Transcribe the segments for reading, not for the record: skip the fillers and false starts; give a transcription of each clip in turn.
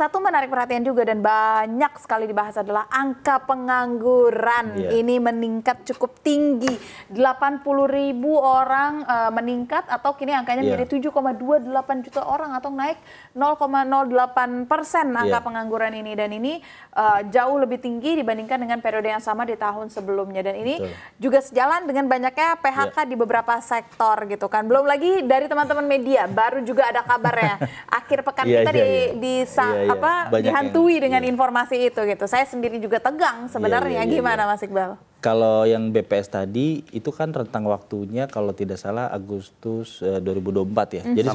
satu menarik perhatian juga dan banyak sekali dibahas adalah angka pengangguran. Ini meningkat cukup tinggi, 80.000 orang meningkat atau kini angkanya menjadi 7,28 juta orang atau naik 0,08% angka pengangguran ini. Dan ini jauh lebih tinggi dibandingkan dengan periode yang sama di tahun sebelumnya. Dan ini juga sejalan dengan banyaknya PHK di beberapa sektor gitu kan. Belum lagi dari teman-teman media, baru juga ada kabarnya akhir pekan kita dihantui dengan informasi itu gitu. Saya sendiri juga tegang sebenarnya. Gimana Mas Iqbal? Kalau yang BPS tadi itu kan rentang waktunya kalau tidak salah Agustus 2024 ya. Jadi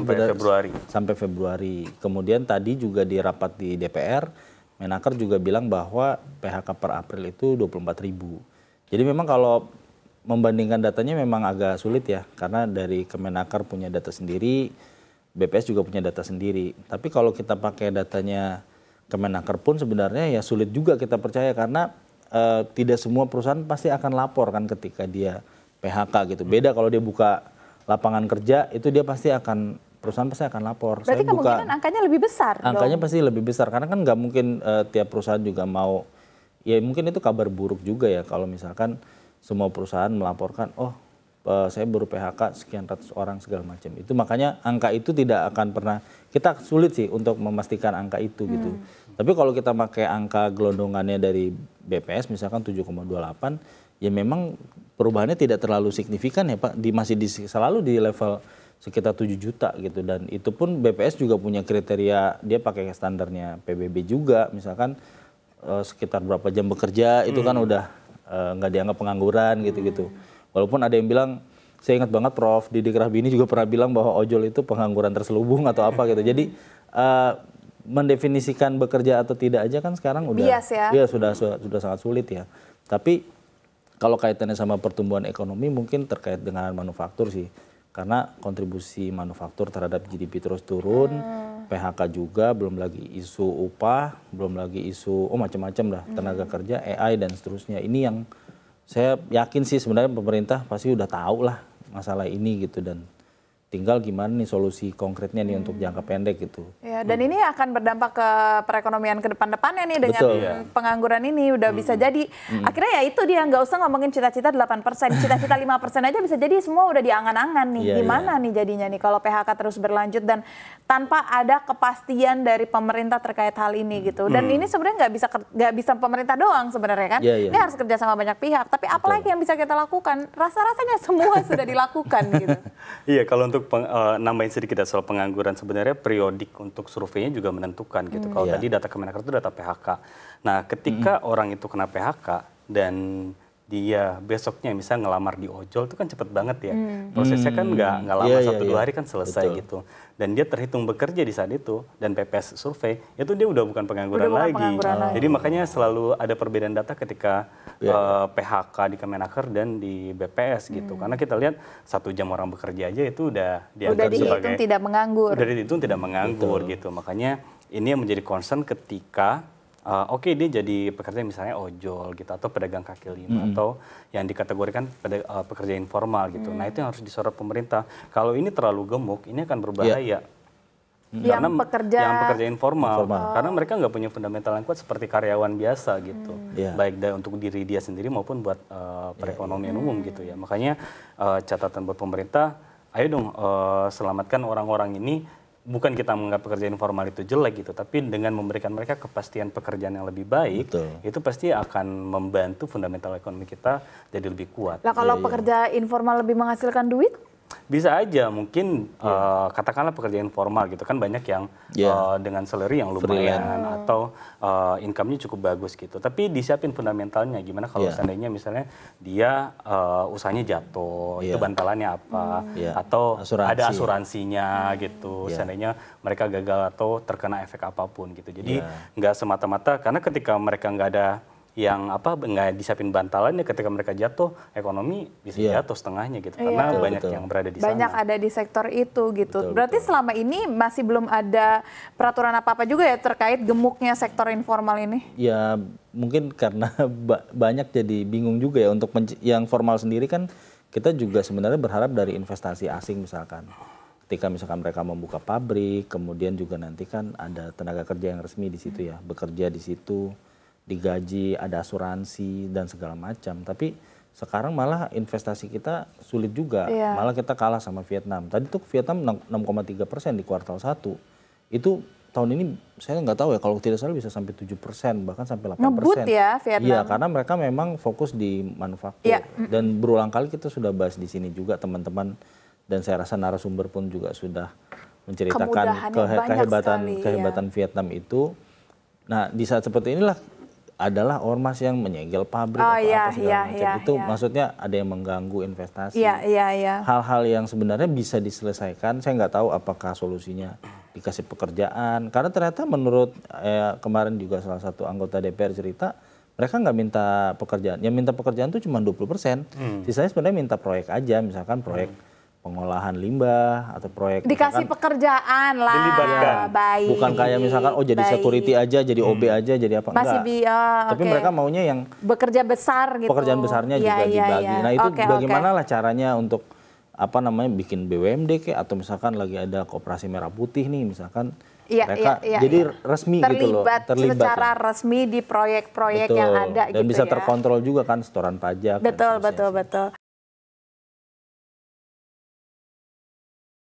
sampai Februari. Kemudian tadi juga di rapat di DPR, Menaker juga bilang bahwa PHK per April itu 24.000. Jadi memang kalau membandingkan datanya memang agak sulit ya, karena dari Kemenaker punya data sendiri, BPS juga punya data sendiri. Tapi kalau kita pakai datanya Kemenaker pun sebenarnya ya sulit juga kita percaya, karena tidak semua perusahaan pasti akan lapor kan ketika dia PHK gitu. Beda kalau dia buka lapangan kerja, itu dia pasti akan, perusahaan pasti akan lapor. Berarti kemungkinan angkanya lebih besar. Angkanya pasti lebih besar, karena kan nggak mungkin tiap perusahaan juga mau, ya mungkin itu kabar buruk juga ya kalau misalkan semua perusahaan melaporkan, saya baru PHK sekian ratus orang segala macam. Itu makanya angka itu tidak akan pernah, kita sulit sih untuk memastikan angka itu gitu. Tapi kalau kita pakai angka gelondongannya dari BPS misalkan 7,28, ya memang perubahannya tidak terlalu signifikan ya Pak, selalu di level sekitar 7 juta gitu. Dan itu pun BPS juga punya kriteria, dia pakai standarnya PBB juga, misalkan sekitar berapa jam bekerja itu kan udah nggak dianggap pengangguran gitu-gitu. Walaupun ada yang bilang, saya ingat banget Prof. Didik Rahbini juga pernah bilang bahwa ojol itu pengangguran terselubung atau apa gitu. Jadi mendefinisikan bekerja atau tidak aja kan sekarang udah bias ya? Sudah sangat sulit ya. Tapi kalau kaitannya sama pertumbuhan ekonomi mungkin terkait dengan manufaktur sih. Karena kontribusi manufaktur terhadap GDP terus turun, PHK juga, belum lagi isu upah, belum lagi isu macam-macam lah, tenaga kerja, AI dan seterusnya. Ini yang saya yakin sih sebenarnya pemerintah pasti udah tahu lah masalah ini gitu, dan tinggal gimana nih solusi konkretnya nih untuk jangka pendek gitu. Ya, dan ini akan berdampak ke perekonomian ke depan-depannya nih dengan pengangguran ini udah bisa jadi. Akhirnya ya itu dia, nggak usah ngomongin cita-cita 8%, cita-cita 5% aja bisa jadi semua udah diangan-angan nih. Gimana nih jadinya nih kalau PHK terus berlanjut dan tanpa ada kepastian dari pemerintah terkait hal ini gitu. Dan ini sebenarnya nggak bisa pemerintah doang sebenarnya kan. Ini harus kerja sama banyak pihak. Tapi apalagi yang bisa kita lakukan? Rasa-rasanya semua sudah dilakukan gitu. Iya, kalau untuk nambahin sedikit soal pengangguran, sebenarnya periodik untuk surveinya juga menentukan gitu. Kalau tadi data Kemenaker itu data PHK. Nah, ketika orang itu kena PHK dan dia besoknya misalnya ngelamar di ojol, itu kan cepet banget ya. Prosesnya kan nggak lama 1-2 hari kan selesai gitu. Dan dia terhitung bekerja di saat itu, dan PPS survei, itu dia udah bukan pengangguran lagi. Jadi makanya selalu ada perbedaan data ketika PHK di Kemenaker dan di BPS gitu. Karena kita lihat 1 jam orang bekerja aja itu udah dianggap sebagai tidak menganggur. Udah dihitung tidak menganggur gitu. Makanya ini yang menjadi concern ketika dia jadi pekerja misalnya ojol gitu, atau pedagang kaki lima, atau yang dikategorikan pekerja informal gitu. Nah itu yang harus disorot pemerintah. Kalau ini terlalu gemuk, ini akan berbahaya. Karena yang pekerja informal. Karena mereka nggak punya fundamental yang kuat seperti karyawan biasa gitu. Baik untuk diri dia sendiri maupun buat perekonomian umum gitu ya. Makanya catatan buat pemerintah, ayo dong selamatkan orang-orang ini. Bukan kita menganggap pekerjaan informal itu jelek gitu, tapi dengan memberikan mereka kepastian pekerjaan yang lebih baik, itu pasti akan membantu fundamental ekonomi kita jadi lebih kuat. Nah kalau pekerja informal lebih menghasilkan duit? Bisa aja, mungkin katakanlah pekerja informal gitu kan, banyak yang dengan salary yang lumayan atau income-nya cukup bagus gitu. Tapi disiapin fundamentalnya, gimana kalau seandainya misalnya dia usahanya jatuh, itu bantalannya apa, atau ada asuransinya gitu, seandainya mereka gagal atau terkena efek apapun gitu. Jadi nggak semata-mata, karena ketika mereka nggak ada yang nggak disiapin bantalannya, ketika mereka jatuh ekonomi bisa jatuh setengahnya gitu, karena banyak yang berada di sana. Banyak ada di sektor itu gitu. Berarti selama ini masih belum ada peraturan apa-apa juga ya terkait gemuknya sektor informal ini? Ya mungkin karena banyak jadi bingung juga ya. Untuk yang formal sendiri kan kita juga sebenarnya berharap dari investasi asing misalkan. ketika misalkan mereka membuka pabrik, kemudian juga nanti kan ada tenaga kerja yang resmi di situ ya, bekerja di situ, digaji, ada asuransi dan segala macam. Tapi sekarang malah investasi kita sulit juga, malah kita kalah sama Vietnam. Tadi tuh Vietnam 6,3% di kuartal 1. Itu tahun ini saya nggak tahu ya, kalau tidak salah bisa sampai 7%, bahkan sampai 8%. Ngebut ya Vietnam. Iya, karena mereka memang fokus di manufaktur. Dan berulang kali kita sudah bahas di sini juga teman-teman, dan saya rasa narasumber pun juga sudah menceritakan kehebatan Vietnam itu. Nah, di saat seperti inilah adalah ormas yang menyegel pabrik atau apa segala macam. Itu maksudnya ada yang mengganggu investasi. Hal-hal yang sebenarnya bisa diselesaikan. Saya nggak tahu apakah solusinya dikasih pekerjaan. Karena ternyata menurut kemarin juga salah satu anggota DPR cerita, mereka nggak minta pekerjaan. Yang minta pekerjaan itu cuma 20%. Sisanya sebenarnya minta proyek aja, misalkan proyek pengolahan limbah atau proyek dikasih pekerjaan lah, dilibatkan. Baik. Bukan kayak misalkan jadi security aja, jadi OB aja, jadi apa enggak. Tapi mereka maunya yang bekerja besar gitu. Pekerjaan besarnya juga dibagi. Nah, itu bagaimana lah caranya untuk apa namanya bikin BUMD kayak, atau misalkan lagi ada Koperasi Merah Putih nih misalkan, mereka jadi resmi gitu loh, terlibat secara resmi di proyek-proyek yang ada dan gitu bisa ya. terkontrol juga kan, setoran pajak. Betul.